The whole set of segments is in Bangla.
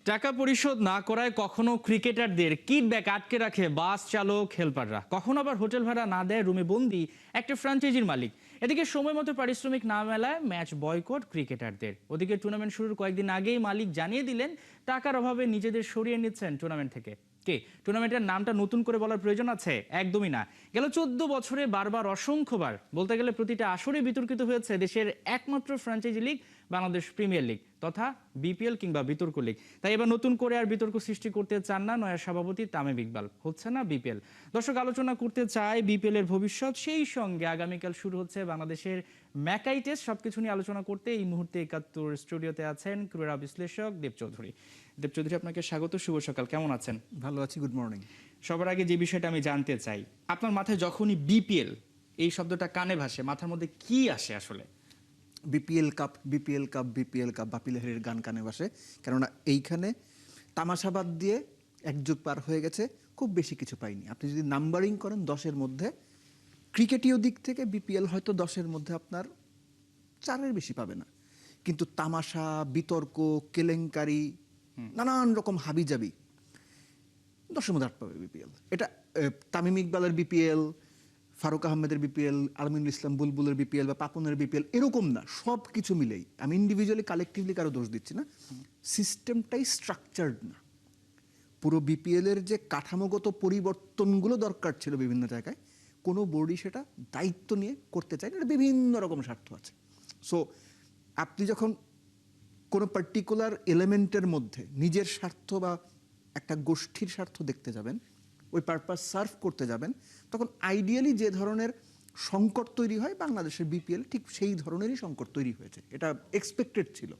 টাকা পরিশোধ না করায় কখনো ক্রিকেটারদের কিকব্যাক আটকে রাখে বাস চালক হেলপাররা, কখনো আবার হোটেল ভাড়া না দেয় রুমে বন্দি একটা ফ্র্যাঞ্চাইজির মালিক। এদিকে সময় মতো পারিশ্রমিক না মেলায় ম্যাচ বয়কট ক্রিকেটারদের। ওদিকে টুর্নামেন্ট শুরুর কয়েকদিন আগেই মালিক জানিয়ে দিলেন টাকার অভাবে নিজেদের সরিয়ে নিচ্ছেন টুর্নামেন্ট থেকে। কে টুর্নামেন্টের নামটা নতুন করে বলার প্রয়োজন আছে? একদমই না। গেল 14 বছরে বারবার অসংখ্যবার, বলতে গেলে প্রতিটা আসরে বিতর্কিত হয়েছে দেশের একমাত্র franchise league Bangladesh premier league তথা বিপিএল কিংবা বিতর্ক লিগ। তাই এবার নতুন করে আর বিতর্ক সৃষ্টি করতে চান না নয়া সভাপতি তামিম ইকবাল। হচ্ছে না বিপিএল। দর্শক, আলোচনা করতে চায় বিপিএল এর ভবিষ্যৎ, সেই সঙ্গে আগামীকাল শুরু হচ্ছে বাংলাদেশের ম্যাকাই টেস্ট। সবকিছু নিয়ে আলোচনা করতে এই মুহূর্তে ৭১ স্টুডিওতে আছেন ক্রীড়া বিশ্লেষক দেব চৌধুরী। দেব চৌধুরী, আপনাকে স্বাগত। শুভ সকাল, কেমন আছেন? ভালো আছি, গুড মর্নিং। সবার আগে যে বিষয়টা আমি জানতে চাই, আপনার মাথায় যখনই বিপিএল এই শব্দটা কানে ভাসে, মাথার মধ্যে কি আসে আসলে? BPL cup, BPL cup, BPL cup, Bappi লাহিড়ীর গান কানে বাসে। কেননা এইখানে তামাশাবাদ দিয়ে এক যুগ পার হয়ে গেছে, খুব বেশি কিছু পাইনি। আপনি যদি নাম্বারিং করেন 10-এর মধ্যে, ক্রিকেটীয় দিক থেকে বিপিএল হয়তো 10-এর মধ্যে আপনার 4-এর বেশি পাবে না। কিন্তু তামাশা, বিতর্ক, কেলেঙ্কারি, নানান রকম হাবিজাবি, 10-এর মধ্যে 8 পাবে বিপিএল। এটা তামিম ইকবালের বিপিএল, ফারুক আহমেদের বিপিএল, আলমিনুল ইসলাম বুলবুলের বিপিএল বা পাপনের বিপিএল এরকম না। সব কিছু মিলেই, আমি ইন্ডিভিজুয়ালি কালেকটিভলি কারো দোষ দিচ্ছি না, সিস্টেমটাই স্ট্রাকচার্ড না। পুরো বিপিএল এর যে কাঠামোগত পরিবর্তনগুলো দরকার ছিল বিভিন্ন জায়গায়, কোনো বোর্ডই সেটা দায়িত্ব নিয়ে করতে চায় না। এটা বিভিন্ন রকম স্বার্থ আছে। সো আপনি যখন কোনো পার্টিকুলার এলিমেন্টের মধ্যে নিজের স্বার্থ বা একটা গোষ্ঠীর স্বার্থ দেখতে যাবেন, ওই পারপাস সার্ভ করতে যাবেন, তখন আইডিয়ালি যে ধরনের সংকট তৈরি হয়, বাংলাদেশের বিপিএল ঠিক সেই ধরনেরই সংকট তৈরি হয়েছে। এটা এক্সপেক্টেড ছিল।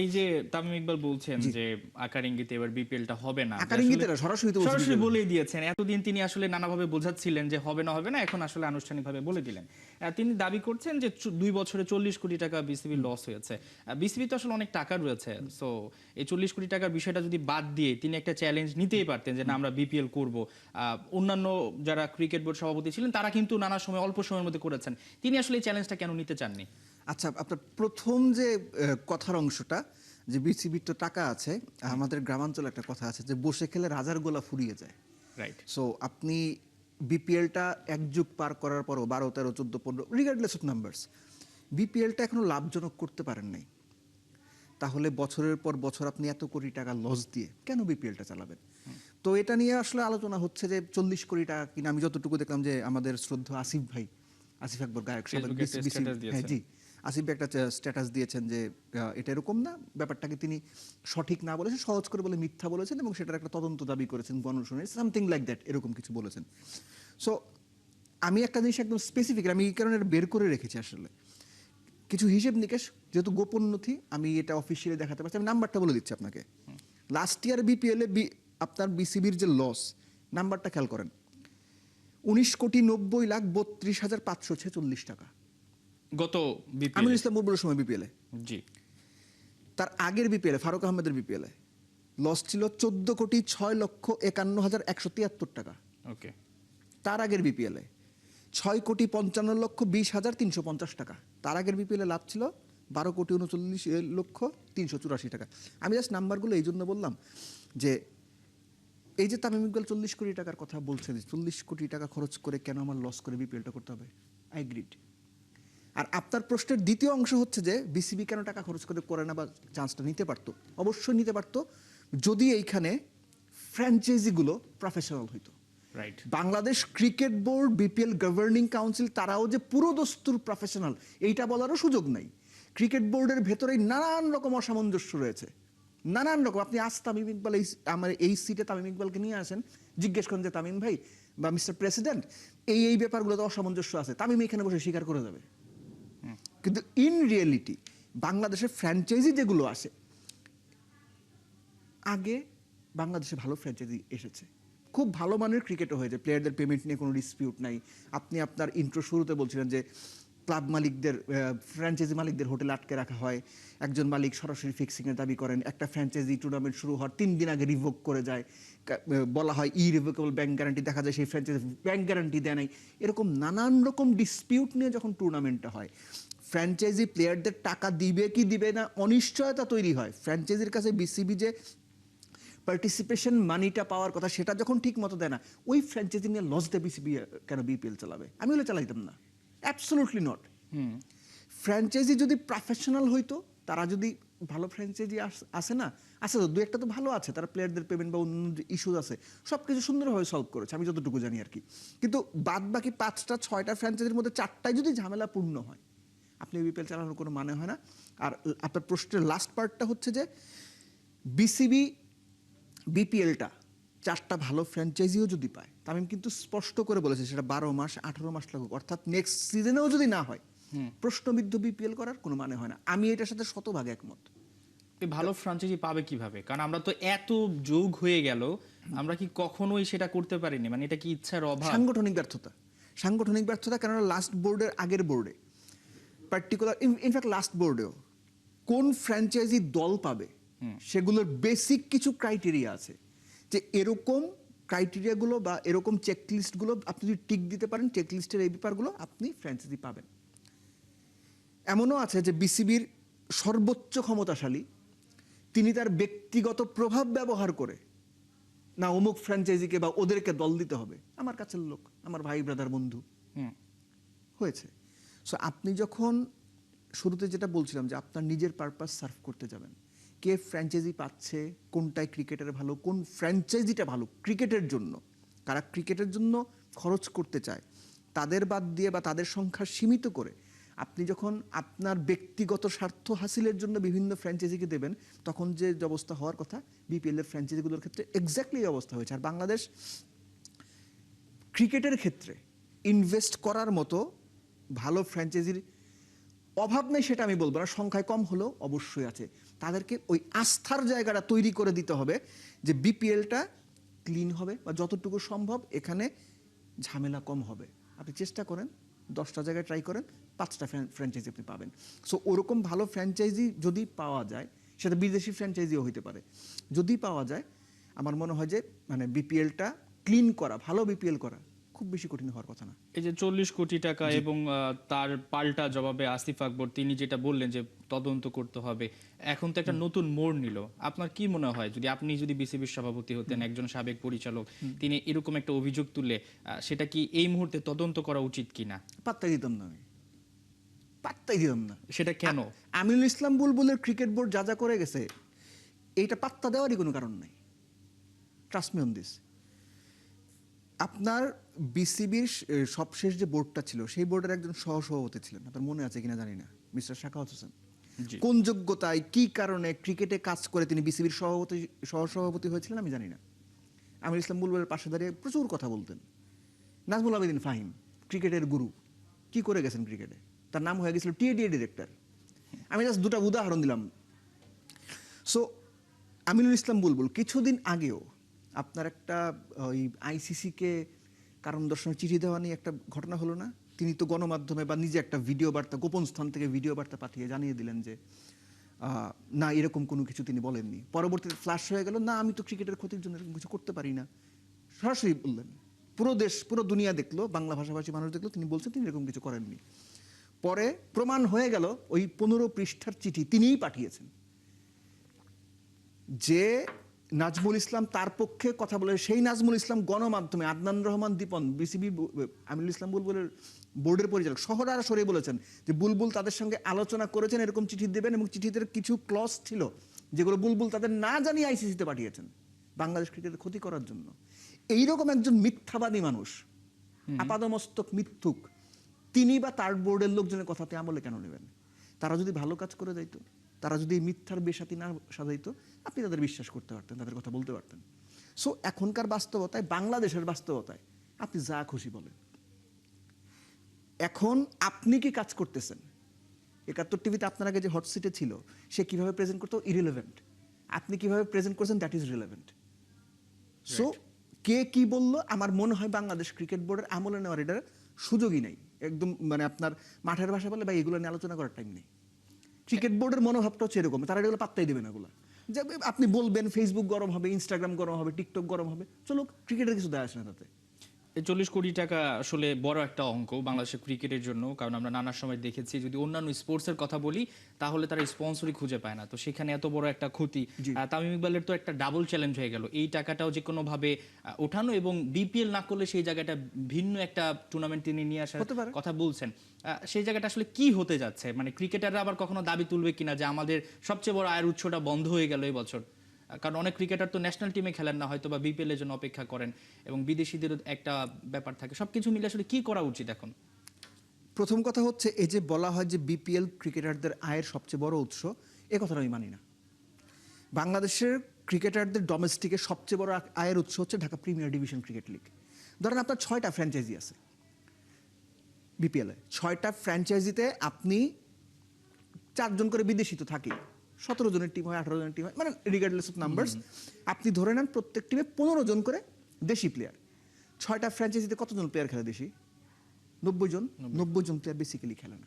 এই যে তামিম ইকবাল বলছেন যে আকার ইঙ্গিতে এবার বিপিএলটা হবে না, আকার ইঙ্গিতে না, সরাসরি সরাসরি বলেই দিয়েছেন। এতদিন তিনি আসলে নানাভাবে বোঝাচ্ছিলেন যে হবে না হবে না, এখন আসলে আনুষ্ঠানিকভাবে বলে দিলেন। তিনি দাবি করছেন যে 2 বছরে 40 কোটি টাকা বিসিবি লস হয়েছে। বিসিবি তো আসলে অনেক টাকা রয়েছে। সো এই 40 কোটি টাকার বিষয়টা যদি বাদ দিয়ে তিনি একটা চ্যালেঞ্জ নিতেই পারতেন যে না, আমরা বিপিএল করব। অন্যান্য যারা ক্রিকেট বোর্ড সভাপতি ছিলেন তারা কিন্তু নানা সময় অল্প সময়ের মধ্যে করেছেন। তিনি আসলে এই চ্যালেঞ্জটা কেন নিতে চাননি? আচ্ছা, আপনার প্রথম যে কথার অংশটা, যে বিসিবির তো টাকা আছে, আমাদের গ্রামাঞ্চলে একটা কথা আছে যে বসে খেলে রাজার গোলা ফুরিয়ে যায়। রাইট। সো আপনি বিপিএলটা এক যুগ পার করার পরও 12, 13, 14, 15 রিগার্ডলেস অফ নাম্বারস, বিপিএলটা এখনো লাভজনক করতে পারেন নাই। তাহলে বছরের পর বছর আপনি এত কোটি টাকা লস দিয়ে কেন বিপিএলটা চালাবেন? তো এটা নিয়ে আসলে আলোচনা হচ্ছে যে 40 কোটি টাকা কিনা। আমি যতটুকু দেখলাম যে আমাদের শ্রদ্ধা আসিফ ভাই, আসিফ আকবর গায়ক, হ্যাঁ জি, আসিফ ভাই একটা স্ট্যাটাস দিয়েছেন যে এটা এরকম না, ব্যাপারটাকে তিনি সঠিক না বলেছেন, সহজ করে বলে মিথ্যা বলেছেন এবং সেটার একটা তদন্ত দাবি করেছেন, গণশুনানি, সামথিং লাইক দ্যাট, এরকম কিছু বলেছেন। সো আমি একটা জিনিস একদম স্পেসিফিক, আমি এই কারণে বের করে রেখেছি আসলে কিছু হিসেব নিকেশ, যেহেতু গোপন নথি, আমি এটা অফিসিয়ালি দেখাতে পারছি। আমি নাম্বারটা বলে দিচ্ছি আপনাকে। লাস্ট ইয়ার বিপিএল এ আপনার বিসিবির যে লস, নাম্বারটা খেয়াল করেন, 19,90,32,546 টাকা গত বিপিএল, আমিনুল ইসলাম বুলবুলের সময় বিপিএল এ। জি। তার আগের বিপিএল এ, ফারুক আহমেদের বিপিএল এ লস ছিল 14,06,51,173 টাকা। ওকে। তার আগের বিপিএল এ 6,55,20,350 টাকা। তার আগের বিপিএল এ লাভ ছিল 12,39,384 টাকা। আমি জাস্ট নাম্বারগুলো এই জন্য বললাম যে এই যে তামিম ইকবাল 40 কোটি টাকার কথা বলছেন, 40 কোটি টাকা খরচ করে কেন আমার লস করে বিপিএলটা করতে হবে? I agreed. আর আপনার প্রশ্নের দ্বিতীয় অংশ হচ্ছে যে বিসিবি কেন টাকা খরচ করে না বা চান্সটা নিতে পারতো? অবশ্যই নিতে পারতো যদি এইখানে ফ্র্যাঞ্চাইজিগুলো প্রফেশনাল হইতো। Right. Bangladesh cricket board, BPL governing council, তারাও যে পুরো দস্তুর প্রফেশনাল এইটা বলারও সুযোগ নাই। ক্রিকেট বোর্ডের ভেতরেই নানান রকম অসামঞ্জস্য রয়েছে, নানান রকম। আপনি আজ তামিম ইকবাল আমার এই সিটে তামিম ইকবালকে নিয়ে আসেন, জিজ্ঞেস করেন যে তামিম ভাই বা মিস্টার প্রেসিডেন্ট, এই ব্যাপারগুলোতে অসামঞ্জস্য আছে, তামিম এখানে বসে স্বীকার করে যাবে। কিন্তু ইন রিয়েলিটি বাংলাদেশের ফ্র্যাঞ্চাইজি যেগুলো আসে, আগে বাংলাদেশে ভালো ফ্র্যাঞ্চাইজি এসেছে, খুব ভালো মানের ক্রিকেটও হয়েছে, প্লেয়ারদের পেমেন্ট নিয়ে কোনো ডিসপিউট নাই। আপনি আপনার ইন্ট্রো শুরুতে বলছিলেন যে ক্লাব মালিকদের, ফ্র্যাঞ্চাইজি মালিকদের হোটেল আটকে রাখা হয়, একজন মালিক সরাসরি ফিক্সিংয়ের দাবি করেন, একটা ফ্র্যাঞ্চাইজি টুর্নামেন্ট শুরু হওয়ার 3 দিন আগে রিভোক করে যায়, বলা হয় ইরিভোকেবল ব্যাংক গ্যারান্টি, দেখা যায় সেই ফ্র্যাঞ্চাইজি ব্যাংক গ্যারান্টি দেয় নাই। এরকম নানান রকম ডিসপিউট নিয়ে যখন টুর্নামেন্টটা হয়, ফ্র্যাঞ্চাইজি প্লেয়ারদের টাকা দিবে কি দিবে না অনিশ্চয়তা তৈরি হয়। ফ্র্যাঞ্চাইজির কাছে বিসিবি যে পার্টিসিপেশন মানিটা পাওয়ার কথা সেটা যখন ঠিক মতো দেয় না, ওই ফ্র্যাঞ্চাইজি নিয়ে লস দিয়ে বিসিবি কেন বিপিএল চালাবে? আমি হলে চালাইতাম না, অ্যাবসলুটলি নট। ফ্র্যাঞ্চাইজি যদি প্রফেশনাল হইতো, তারা যদি ভালো ফ্র্যাঞ্চাইজি আসে না, আছে তো দু একটা তো ভালো আছে, তারা প্লেয়ারদের পেমেন্ট বা অন্য ইস্যু আছে সব কিছু সুন্দরভাবে সলভ করেছে, আমি যতটুকু জানি আর কি। কিন্তু বাদ বাকি 5টা 6টা ফ্র্যাঞ্চাইজির মধ্যে 4টায় যদি ঝামেলাপূর্ণ হয়, আপনি বিপিএল চালানোর কোনো মানে হয় না। আর আপনার প্রশ্নের লাস্ট পার্টটা হচ্ছে যে বিসিবি বিপিএলটা 4টা ভালো ফ্র্যাঞ্চাইজিও যদি পায়, তামিম কিন্তু স্পষ্ট করে বলেছে সেটা 12 মাস 18 মাস লাগুক, অর্থাৎ নেক্সট সিজনেও যদি না হয়, প্রশ্নবিদ্ধ বিপিএল করার কোনো মানে হয় না। আমি এটার সাথে শতভাগ একমত। এই ভালো ফ্রাঞ্চাইজি পাবে কিভাবে? কারণ আমরা তো এত যোগ হয়ে গেল, আমরা কি কখনোই সেটা করতে পারিনি? মানে এটা কি ইচ্ছার অভাব? সাংগঠনিক ব্যর্থতা, সাংগঠনিক ব্যর্থতা। কেননা লাস্ট বোর্ডের আগের বোর্ডে পার্টিকুলার, ইনফ্যাক্ট লাস্ট বোর্ডেও কোন ফ্র্যাঞ্চাইজি দল পাবে সেগুলোর বেসিক কিছু ক্রাইটেরিয়া আছে, যে এরকম ক্রাইটেরিয়াগুলো বা এরকম চেকলিস্টগুলো আপনি যদি টিক দিতে পারেন, চেকলিস্টের এই ব্যাপারগুলো, আপনি ফ্র্যাঞ্চাইজি পাবেন। এমনও আছে যে বিসিবির সর্বোচ্চ ক্ষমতাশালী তিনি তার ব্যক্তিগত প্রভাব ব্যবহার করে না অমুক ফ্র্যাঞ্চাইজিকে বা ওদেরকে দল দিতে হবে, আমার কাছের লোক, আমার ভাই ব্রাদার বন্ধু হয়েছে। সো আপনি যখন শুরুতে যেটা বলছিলাম যে আপনার নিজের পারপাস সার্ভ করতে যাবেন, কে ফ্র্যাঞ্চাইজি পাচ্ছে, কোনটায় ক্রিকেটের ভালো, কোন ফ্র্যাঞ্চাইজিটা ভালো ক্রিকেটের জন্য, কারা ক্রিকেটের জন্য খরচ করতে চায়, তাদের বাদ দিয়ে বা তাদের সংখ্যা সীমিত করে আপনি যখন আপনার ব্যক্তিগত স্বার্থ হাসিলের জন্য বিভিন্ন ফ্র্যাঞ্চাইজিকে দেবেন, তখন যে অবস্থা হওয়ার কথা বিপিএলের ফ্র্যাঞ্চাইজিগুলোর ক্ষেত্রে এক্স্যাক্টলি এই অবস্থা হয়েছে। আর বাংলাদেশ ক্রিকেটের ক্ষেত্রে ইনভেস্ট করার মতো ভালো ফ্র্যাঞ্চাইজির অভাব নেই সেটা আমি বলবো না, সংখ্যায় কম হলেও অবশ্যই আছে। তাদেরকে ওই আস্থার জায়গাটা তৈরি করে দিতে হবে যে বিপিএলটা ক্লিন হবে বা যতটুকু সম্ভব এখানে ঝামেলা কম হবে। আপনি চেষ্টা করেন, 10টা জায়গায় ট্রাই করেন, 5টা ফ্র্যাঞ্চাইজি আপনি পাবেন। সো ওরকম ভালো ফ্র্যাঞ্চাইজি যদি পাওয়া যায়, সেটা বিদেশি ফ্র্যাঞ্চাইজিও হইতে পারে, যদি পাওয়া যায়, আমার মনে হয় যে মানে বিপিএলটা ক্লিন করা, ভালো বিপিএল করা খুব বেশি কঠিন হওয়ার কথা না। এই যে 40 কোটি টাকা এবং তার পাল্টা জবাবে আসিফ আকবর তিনি যেটা বললেন যে তদন্ত করতে হবে, এখন তো একটা নতুন মোড় নিল। আপনার কি মনে হয় যদি বিসিবির সভাপতি হতেন, একজন সাবেক পরিচালক, তিনি এরকম একটা অভিযোগ তুললে সেটা কি এই মুহূর্তে তদন্ত করা উচিত কিনা? পাত্তাই দিতাম না, আমি পাত্তাই দিতাম না। সেটা কেন? আমিনুল ইসলাম বুলবুলের ক্রিকেট বোর্ড যা যা করে গেছে, এইটা পাত্তা দেওয়ারই কোনো কারণ নাই। Trust me on this. আপনার বিসিবির সবশেষ যে বোর্ডটা ছিল, সেই বোর্ডের একজন সহসভাপতি ছিলেন, আপনার মনে আছে কিনা জানি না, মিস্টার শাখাওয়াত হোসেন। কোন যোগ্যতায়, কি কারণে ক্রিকেটে কাজ করে তিনি বিসিবির সহসভাপতি হয়েছিলেন আমি জানি না। আমিনুল ইসলাম বুলবুলের পাশে দাঁড়িয়ে প্রচুর কথা বলতেন। নাজমুল আবেদিন ফাহিম, ক্রিকেটের গুরু, কি করে গেছেন ক্রিকেটে, তার নাম হয়ে গেছিল টিএডিএ ডিরেক্টর। আমি জাস্ট দুটা উদাহরণ দিলাম। সো আমিনুল ইসলাম বুলবুল কিছুদিন আগেও আপনার একটা ওই আইসিসিকে কারণ দর্শনের চিঠি দেওয়া নিয়ে একটা ঘটনা হলো না, তিনি তো গণমাধ্যমে বা নিজে একটা ভিডিও বার্তা, গোপন স্থান থেকে ভিডিও বার্তা পাঠিয়ে জানিয়ে দিলেন যে না এরকম কোনো কিছু তিনি বলেননি। পরবর্তীতে ফ্ল্যাশ হয়ে গেল, না আমি তো ক্রিকেটের ক্ষতির জন্য এরকম কিছু করতে পারি না, সরাসরি বললেন। পুরো দেশ, পুরো দুনিয়া দেখলো, বাংলা ভাষাভাষী মানুষ দেখলো, তিনি বলছেন তিনি এরকম কিছু করেননি। পরে প্রমাণ হয়ে গেল ওই 15 পৃষ্ঠার চিঠি তিনিই পাঠিয়েছেন, যে নাজমুল ইসলাম তার পক্ষে কথা বলে, সেই নাজমুল ইসলাম গণমাধ্যমে আদনান রহমান দীপন বিসিবি আমিনুল ইসলাম বুলবুলের বোর্ডের পরিচালক সরাসরি বলেছেন যে বুলবুল তাদের সঙ্গে আলোচনা করেছেন এরকম চিঠি দেবেন, এবং চিঠিতে কিছু ক্লজ ছিল যেগুলো বুলবুল তাদের না জানিয়ে আইসিসিতে পাঠিয়েছেন বাংলাদেশ ক্রিকেটের ক্ষতি করার জন্য। এইরকম একজন মিথ্যাবাদী মানুষ, আপাদমস্তক মিথ্যুক, তিনি বা তার বোর্ডের লোকজনের কথাতে আমলে কেন নেবেন? তারা যদি ভালো কাজ করে যাইতো, তারা যদি মিথ্যার বেশাতি না সাজাইতো, আপনি তাদের বিশ্বাস করতে পারতেন, তাদের কথা বলতে পারতেন। সো এখনকার বাস্তবতায়, বাংলাদেশের বাস্তবতায় আপনি যা খুশি বলেন। এখন আপনি কি কাজ করতেছেন? 71 টিভিতে আপনার আগে যে হট সিটে ছিল, সে কিভাবে প্রেজেন্ট করতো ইরিলেভেন্ট, আপনি কিভাবে প্রেজেন্ট করছেন দ্যাট ইজ রিলেভেন্ট। সো কে কি বললো, আমার মনে হয় বাংলাদেশ ক্রিকেট বোর্ডের আমলে নেওয়ার এটার সুযোগই নেই। একদম মানে আপনার মাঠের ভাষা বলে বা এগুলো নিয়ে আলোচনা করার টাইম নেই। ক্রিকেট বোর্ডের মনোভাবটা হচ্ছে এরকম, তারা এগুলো পাত্তাই দেবে না। এগুলো যে আপনি বলবেন ফেসবুক গরম হবে, ইনস্টাগ্রাম গরম হবে, টিকটক গরম হবে, চলো ক্রিকেটের কিছু দেয় আসে না তাতে। এই 40 কোটি টাকা আসলে বড় একটা অঙ্ক বাংলাদেশের ক্রিকেটের জন্য, কারণ আমরা নানা সময় দেখেছি যদি অন্যান্য স্পোর্টসের কথা বলি তাহলে তারা স্পন্সরই খুঁজে পায় না, তো সেখানে এত বড় একটা ক্ষতি। জি। তামিম ইকবালের তো একটা ডাবল চ্যালেঞ্জ হয়ে গেল, এই টাকাটাও যে কোনো ভাবে ওঠানো এবং বিপিএল না করলে সেই জায়গাটা ভিন্ন একটা টুর্নামেন্ট তিনি নিয়ে আসার হতে পারে। কথা বলছেন। সেই জায়গাটা আসলে কি হতে যাচ্ছে, মানে ক্রিকেটাররা আবার কখনো দাবি তুলবে কিনা যে আমাদের সবচেয়ে বড় আয়ের উৎসটা বন্ধ হয়ে গেল এই বছর? কারণ অনেক ক্রিকেটার তো ন্যাশনাল টিমে খেলেন না, হয়তো বা বিপিএল এর জন্য অপেক্ষা করেন, এবং বিদেশিদেরও একটা ব্যাপার থাকে। সবকিছু মিলে আসলে কি করা উচিত এখন? প্রথম কথা হচ্ছে, এই যে বলা হয় যে বিপিএল ক্রিকেটারদের আয়ের সবচেয়ে বড় উৎস, এ কথাটা আমি মানি না। বাংলাদেশের ক্রিকেটারদের ডোমেস্টিকের সবচেয়ে বড় আয়ের উৎস হচ্ছে Dhaka premier division cricket league. ধরেন আপনার 6টা ফ্র্যাঞ্চাইজি আছে বিপিএলে, 6টা ফ্র্যাঞ্চাইজিতে আপনি 4জন করে বিদেশি তো থাকেই, 17 জনের টিম হয়, 18 জনের টিম হয়, মানে রিগার্ডলেস অফ নাম্বারস। আপনি ধরে নেন প্রত্যেক টিমে 15 জন করে দেশি প্লেয়ার। 6টা ফ্র্যাঞ্চাইজিতে কতজন প্লেয়ার খেলে দেশি? 90 জন। 90 জন প্লেয়ার বেসিক্যালি খেলে না।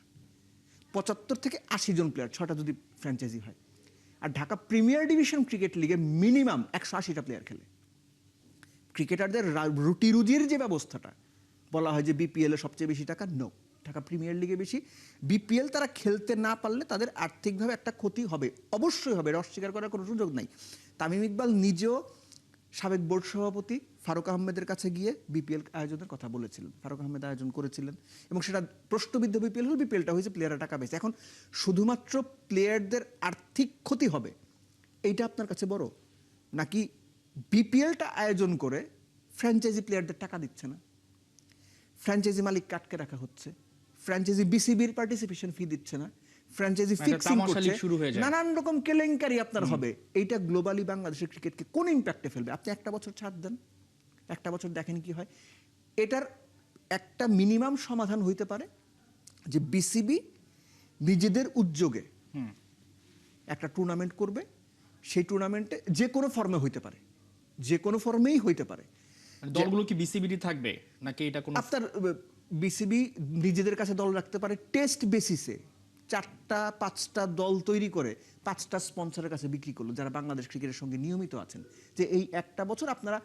75 থেকে 80 জন প্লেয়ার 6টা যদি ফ্র্যাঞ্চাইজি হয়। আর ঢাকা প্রিমিয়ার ডিভিশন ক্রিকেট লিগে মিনিমাম 180টা প্লেয়ার খেলে। ক্রিকেটারদের রুটি রুজির যে ব্যবস্থাটা বলা হয় যে বিপিএল এ সবচেয়ে বেশি টাকা, নো, ঢাকা প্রিমিয়ার লিগে বেশি। বিপিএল তারা খেলতে না পারলে তাদের আর্থিকভাবে একটা ক্ষতি হবে, অবশ্যই হবে, অস্বীকার করার কোনো সুযোগ নাই। তামিম ইকবাল নিজেও সাবেক বোর্ড সভাপতি ফারুক আহমেদের কাছে গিয়ে বিপিএল আয়োজনের কথা বলেছিলেন, ফারুক আহমেদ আয়োজন করেছিলেন এবং সেটা প্রশ্নবিদ্ধ বিপিএল হল, বিপিএলটা হয়েছে প্লেয়াররা টাকা পেয়েছে। এখন শুধুমাত্র প্লেয়ারদের আর্থিক ক্ষতি হবে এইটা আপনার কাছে বড়, নাকি বিপিএলটা আয়োজন করে ফ্র্যাঞ্চাইজি প্লেয়ারদের টাকা দিচ্ছে না, ফ্র্যাঞ্চাইজি মালিককে আটকে রাখা হচ্ছে, ফ্র্যাঞ্চাইজি বিসিবির পার্টিসিপেশন ফি দিচ্ছে না, ফ্র্যাঞ্চাইজি একটা ফিক্সিং তামাশা করছে, লিগ শুরু হয়ে যায়। নানান রকম কেলেঙ্কারি আপনার হবে। এইটা গ্লোবালি বাংলাদেশের ক্রিকেটকে কোন ইম্প্যাক্টে ফেলবে? আপনি একটা বছর ছাড় দেন, একটা বছর দেখেন কি হয়। এটার একটা মিনিমাম সমাধান হইতে পারে যে বিসিবি নিজেদের উদ্যোগে একটা টুর্নামেন্ট করবে, সেই টুর্নামেন্টে যে কোনো ফর্মে হইতে পারে, যে কোনো ফর্মেই হইতে পারে। মানে দলগুলো কি বিসিবিটি থাকবে নাকি এটা কোনো? আপনার বিসিবি নিজেদের কাছে দল রাখতে পারে টেস্ট বেসিসে, 4টা 5টা দল তৈরি করে 5টা স্পন্সরের কাছে বিক্রি করলো যারা বাংলাদেশ ক্রিকেটের সঙ্গে নিয়মিত আছেন, যে এই একটা বছর আপনারা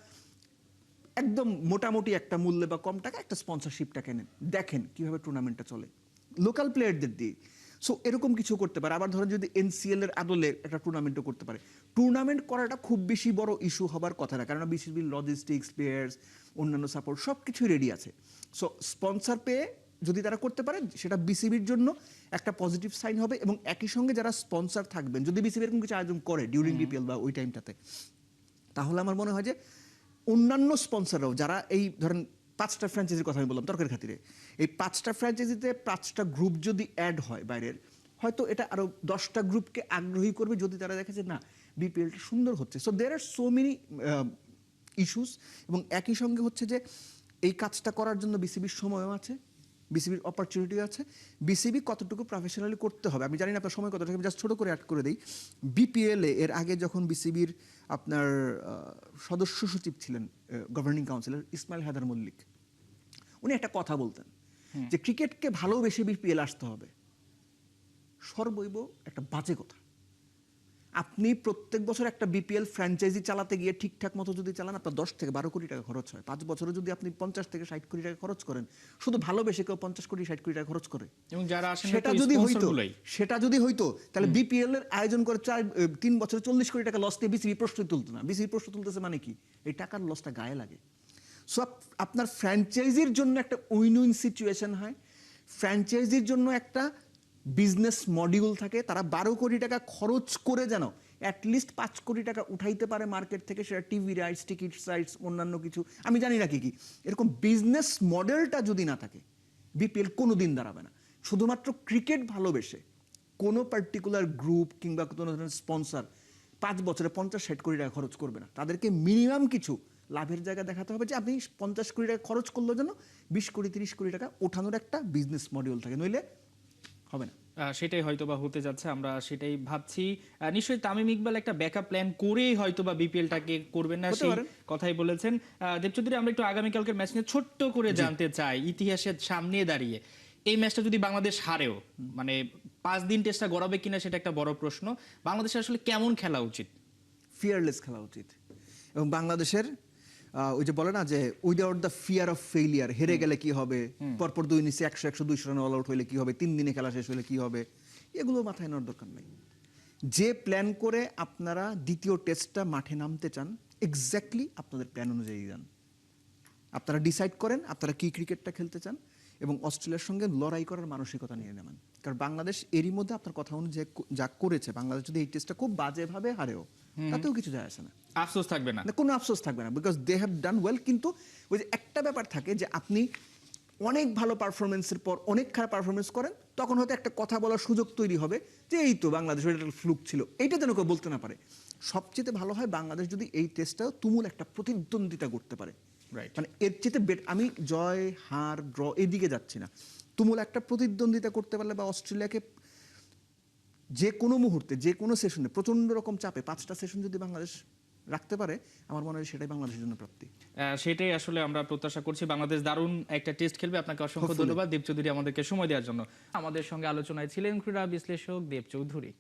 একদম মোটামুটি একটা মূল্যে বা কম টাকা একটা স্পন্সরশিপটা কেনেন, দেখেন কিভাবে টুর্নামেন্টটা চলে লোকাল প্লেয়ারদের দিয়ে। সো এরকম কিছু করতে পারে। আবার ধরেন যদি এনসিএল এর আদলে একটা টুর্নামেন্টও করতে পারে। টুর্নামেন্ট করাটা খুব বেশি বড় ইস্যু হবার কথা না, কারণ বিসিবির লজিস্টিক্স, প্লেয়ার্স, অন্যান্য সাপোর্ট সব কিছুই রেডি আছে। সো স্পন্সর পেয়ে যদি তারা করতে পারে সেটা বিসিবির জন্য একটা পজিটিভ সাইন হবে, এবং একই সঙ্গে যারা স্পন্সর থাকবেন যদি বিসিবি এরকম কিছু আয়োজন করে ডিউরিং বিপিএল বা ওই টাইমটাতে, তাহলে আমার মনে হয় যে অন্যান্য স্পন্সররাও যারা এই ধরেন 5টা ফ্র্যাঞ্চাইজির কথা আমি বললাম তর্কের খাতিরে, এই 5টা ফ্র্যাঞ্চাইজিতে 5টা গ্রুপ যদি অ্যাড হয় বাইরের, হয়তো এটা আরো 10টা গ্রুপকে আগ্রহী করবে যদি তারা দেখে যে না বিপিএলটা সুন্দর হচ্ছে। So there are so many issues, এবং একই সঙ্গে হচ্ছে যে এই কাজটা করার জন্য বিসিবির সময়ও আছে, বিসিবির অপরচুনিটি আছে। বিসিবি কতটুকু প্রফেশনালি করতে হবে আমি জানি না, আপনার সময় কতটুকু, আমি জাস্ট ছোটো করে অ্যাড করে দিই। বিপিএলে এর আগে যখন বিসিবির আপনার সদস্য সচিব ছিলেন গভর্নিং কাউন্সিলর ইসমাইল হায়দার মল্লিক, উনি একটা কথা বলতেন যে ক্রিকেটকে ভালোবেসে বিপিএল আসতে হবে। সর্বৈব একটা বাজে কথা। আপনি প্রত্যেক বছর একটা বিপিএল ফ্র্যাঞ্চাইজি চালাতে গিয়ে ঠিকঠাক মতো যদি চালান, আপনার 10 থেকে 12 কোটি টাকা খরচ হয়। 5 বছরে যদি আপনি 50 থেকে 60 কোটি টাকা খরচ করেন, শুধু ভালোবেসে কেউ 50 কোটি 60 কোটি টাকা খরচ করে। এবং যারা আসেন সেটা যদি হইতো তাহলে বিপিএল এর আয়োজন করে 3 বছরে 40 কোটি টাকা লস নিয়ে বিসিবি প্রশ্ন তুলতো না। বিসিবি প্রশ্ন তুলতেছে মানে কি? এই টাকার লসটা গায়ে লাগে। সো আপনার ফ্র্যাঞ্চাইজির জন্য একটা উইন উইন সিচুয়েশন হয়, ফ্র্যাঞ্চাইজির জন্য একটা বিজনেস মডিউল থাকে, তারা 12 কোটি টাকা খরচ করে যেন অ্যাটলিস্ট 5 কোটি টাকা উঠাইতে পারে মার্কেট থেকে, সেটা টিভি রাইটস, টিকিট রাইটস, অন্যান্য কিছু আমি জানি না কি কি। এরকম বিজনেস মডেলটা যদি না থাকে বিপিএল কোনো দিন দাঁড়াবে না। শুধুমাত্র ক্রিকেট ভালোবেসে কোনো পার্টিকুলার গ্রুপ কিংবা কোনো ধরনের স্পন্সর 5 বছরে 50-60 কোটি টাকা খরচ করবে না। তাদেরকে মিনিমাম কিছু লাভের জায়গা দেখাতে হবে যে আপনি 50 কোটি টাকা খরচ করলেও যেন 20 কোটি 30 কোটি টাকা ওঠানোর একটা বিজনেস মডিউল থাকে, নইলে হবে না। সেটাই হয়তো বা হতে যাচ্ছে, আমরা সেটাই ভাবছি। নিশ্চয়ই তামিম ইকবাল একটা ব্যাকআপ প্ল্যান করেই হয়তো বা বিপিএলটাকে করবেন না, সেই কথাই বলেছেন। দেবচৌধুরী, আমরা একটু আগামীকালকের ম্যাচ নিয়ে ছোট্ট করে জানতে চাই, ইতিহাসের সামনে দাঁড়িয়ে এই ম্যাচটা যদি বাংলাদেশ হারেও, মানে 5 দিন টেস্টটা গড়াবে কিনা সেটা একটা বড় প্রশ্ন। বাংলাদেশের আসলে কেমন খেলা উচিত? ফিয়ারলেস খেলা উচিত, এবং বাংলাদেশের ওই যে বলে না যে without the fear of failure, হেরে গেলে কি হবে, পরপর 2 ইনিংসে 100-200 রান অল আউট হলে কি হবে, 3 দিনে খেলা শেষ হলে কি হবে, এগুলো মাথায় নেওয়ার দরকার নেই। যে প্ল্যান করে আপনারা দ্বিতীয় টেস্টটা মাঠে নামতে চান, এক্স্যাক্টলি আপনাদের প্ল্যান অনুযায়ী যান। আপনারা ডিসাইড করেন আপনারা কি ক্রিকেটটা খেলতে চান এবং অস্ট্রেলিয়ার সঙ্গে লড়াই করার মানসিকতা নিয়ে নেবেন। কারণ বাংলাদেশ এরই মধ্যে আপনার কথা অনুযায়ী যা করেছে, বাংলাদেশ যদি এই টেস্টটা খুব বাজেভাবে হারেও তাতেও কিছু যায় আসে না, আফসোস থাকবে না। কোনো আফসোস থাকবে না, because they have done well. কিন্তু ওই যে একটা ব্যাপার থাকে যে আপনি অনেক ভালো পারফরমেন্সের পর অনেক খারাপ পারফরমেন্স করেন, তখন হয়তো একটা কথা বলার সুযোগ তৈরি হবে যে এই তো বাংলাদেশ একটা ফ্লুক ছিল, এইটা যেন কেউ বলতে না পারে। সবচেয়ে ভালো হয় বাংলাদেশ যদি এই টেস্টটাও তুমুল একটা প্রতিদ্বন্দ্বিতা করতে পারে, রাইট। মানে এর চেয়ে আমি জয় হার ড্র এদিকে যাচ্ছি না, তুমুল একটা প্রতিদ্বন্দ্বিতা করতে পারলে বা অস্ট্রেলিয়াকে যে কোনো মুহূর্তে যে কোনো সেশনে প্রচন্ড রকম চাপে 5টা সেশন যদি বাংলাদেশ রাখতে পারে, আমার মনে হয় সেটাই বাংলাদেশের জন্য প্রাপ্তি। সেটাই আসলে আমরা প্রত্যাশা করছি। বাংলাদেশ দারুণ একটা টেস্ট খেলবে। আপনাকে অসংখ্য Hopefully. ধন্যবাদ দীপ চৌধুরী আমাদেরকে সময় দেওয়ার জন্য। আমাদের সঙ্গে আলোচনায় ছিলেন ক্রীড়া বিশ্লেষক দেব চৌধুরী।